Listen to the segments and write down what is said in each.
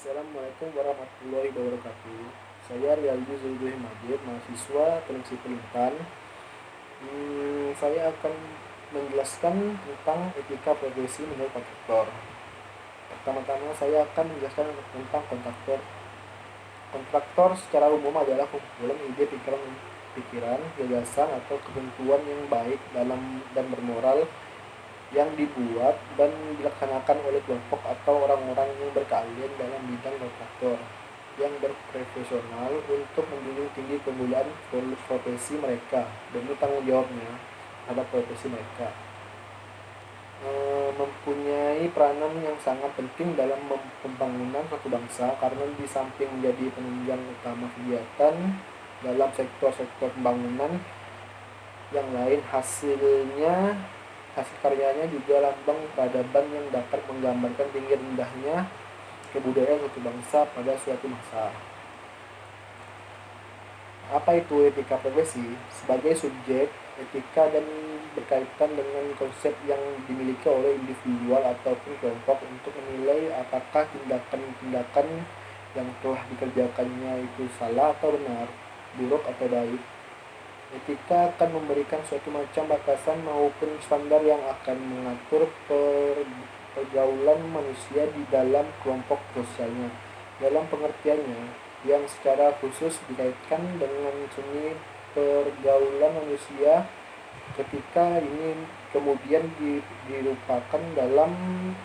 Assalamualaikum warahmatullahi wabarakatuh. Saya Rialdi Zulkifli Majid, mahasiswa Teknik Sipil Intan. Saya akan menjelaskan tentang etika profesi menjadi kontraktor. Pertama-tama saya akan menjelaskan tentang kontraktor. Kontraktor secara umum adalah kumpulan ide, pikiran, gagasan atau ketentuan yang baik dan bermoral yang dibuat dan dilaksanakan oleh kelompok atau orang-orang yang berkeahlian dalam bidang kontraktor yang berprofesional untuk menjunjung tinggi kemuliaan profesi mereka dan tanggung jawabnya terhadap profesi mereka. Mempunyai peranan yang sangat penting dalam pembangunan suatu bangsa karena di samping menjadi penunjang utama kegiatan dalam sektor-sektor pembangunan yang lain, hasil karyanya juga lambang peradaban yang dapat menggambarkan tinggi rendahnya kebudayaan suatu bangsa pada suatu masa. Apa itu etika profesi? Sebagai subjek, etika dan berkaitan dengan konsep yang dimiliki oleh individual ataupun kelompok untuk menilai apakah tindakan-tindakan yang telah dikerjakannya itu salah atau benar, buruk atau baik. Etika akan memberikan suatu macam batasan maupun standar yang akan mengatur pergaulan manusia di dalam kelompok sosialnya. Dalam pengertiannya, yang secara khusus dikaitkan dengan seni pergaulan manusia, ketika ini kemudian dirupakan dalam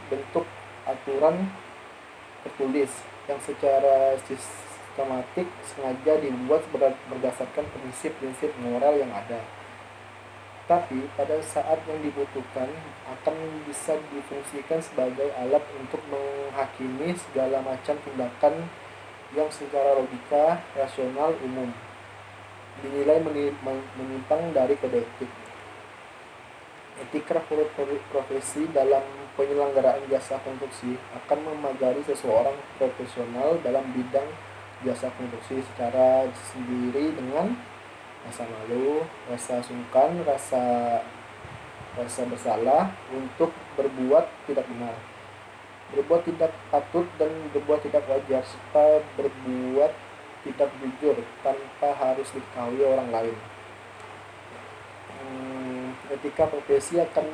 bentuk aturan tertulis yang secara sistematik sengaja dibuat berdasarkan prinsip-prinsip moral yang ada. Tapi pada saat yang dibutuhkan akan bisa difungsikan sebagai alat untuk menghakimi segala macam tindakan yang secara logika rasional umum dinilai menyimpang dari kode etik. Etika profesi dalam penyelenggaraan jasa konstruksi akan memagari seseorang profesional dalam bidang jasa konstruksi secara sendiri dengan rasa malu, rasa sungkan, rasa bersalah untuk berbuat tidak benar, berbuat tidak patut dan berbuat tidak wajar, serta berbuat tidak jujur tanpa harus diketahui orang lain. Etika profesi akan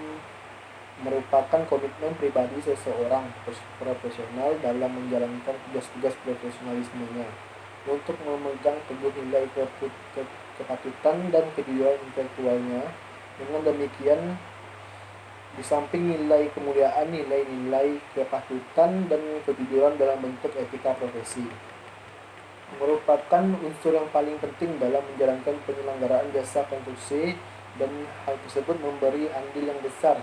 merupakan komitmen pribadi seseorang profesional dalam menjalankan tugas-tugas profesionalismenya untuk memegang teguh nilai kepatutan dan kejujuran intelektualnya. Dengan demikian, di samping nilai kemuliaan, nilai-nilai kepatutan dan kejujuran dalam bentuk etika profesi merupakan unsur yang paling penting dalam menjalankan penyelenggaraan jasa konstruksi, dan hal tersebut memberi andil yang besar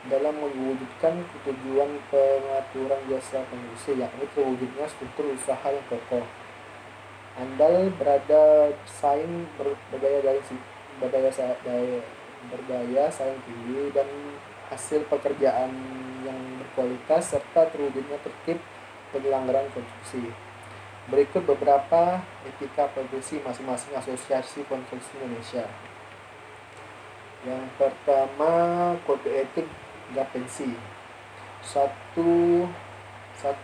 dalam mewujudkan tujuan pengaturan jasa konstruksi, yakni terwujudnya struktur usaha yang kokoh, andal, bersaing, berdaya saing tinggi, dan hasil pekerjaan yang berkualitas, serta terwujudnya tertib penyelenggaraan konstruksi. Berikut beberapa etika profesi masing-masing asosiasi konstruksi Indonesia. Yang pertama, kode etik Gapensi. Satu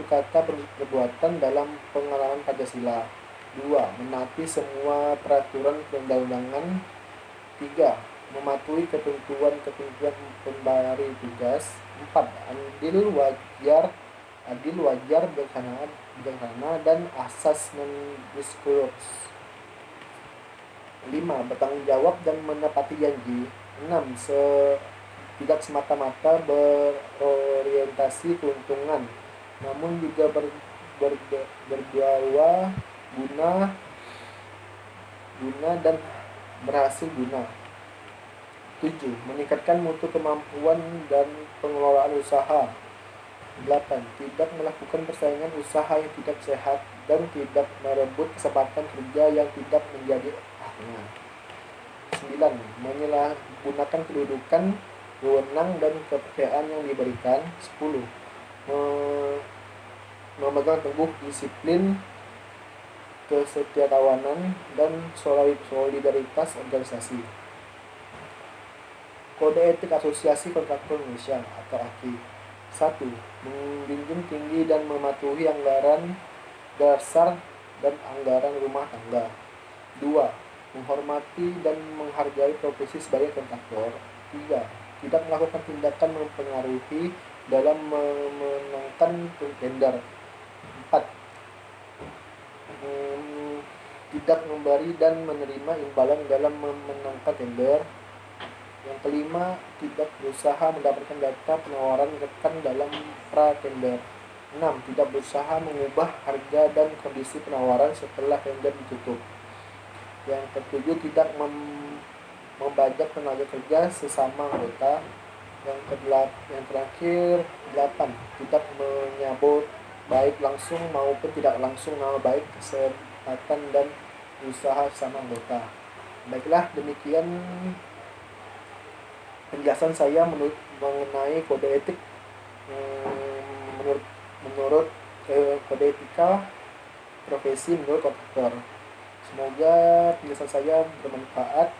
kata perbuatan dalam pengalaman Pancasila. 2. Menaati semua peraturan perundang-undangan. 3. Mematuhi ketentuan pemberi tugas. 4. Adil, wajar, bijaksana, dan asas non-diskursus. 5. Bertanggung jawab dan menepati janji. 6. Tidak semata-mata berorientasi keuntungan, namun juga berdawa guna dan berhasil guna. 7. Meningkatkan mutu kemampuan dan pengelolaan usaha. 8. Tidak melakukan persaingan usaha yang tidak sehat dan tidak merebut kesempatan kerja yang tidak menjadi haknya. 9. Menyalahgunakan kedudukan, wewenang, dan kepercayaan yang diberikan. 10. Memegang teguh disiplin, kesetiakawanan, dan solidaritas organisasi. Kode Etik Asosiasi Kontraktor Indonesia atau AKI. 1. Menjunjung tinggi dan mematuhi anggaran dasar dan anggaran rumah tangga. 2. Menghormati dan menghargai profesi sebagai kontraktor. 3. Tidak melakukan tindakan mempengaruhi dalam memenangkan tender. 4. Tidak memberi dan menerima imbalan dalam memenangkan tender. Yang kelima, tidak berusaha mendapatkan data penawaran rekan dalam pra-tender. 6. Tidak berusaha mengubah harga dan kondisi penawaran setelah tender ditutup. Yang ketujuh, tidak membajak tenaga kerja sesama anggota. Yang terakhir, 8. Tidak menyabot baik langsung maupun tidak langsung nama baik kesehatan dan usaha sama anggota. Baiklah, demikian penjelasan saya mengenai kode etik menurut kode etika profesi menurut kontraktor. Semoga penjelasan saya bermanfaat.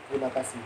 Terima kasih.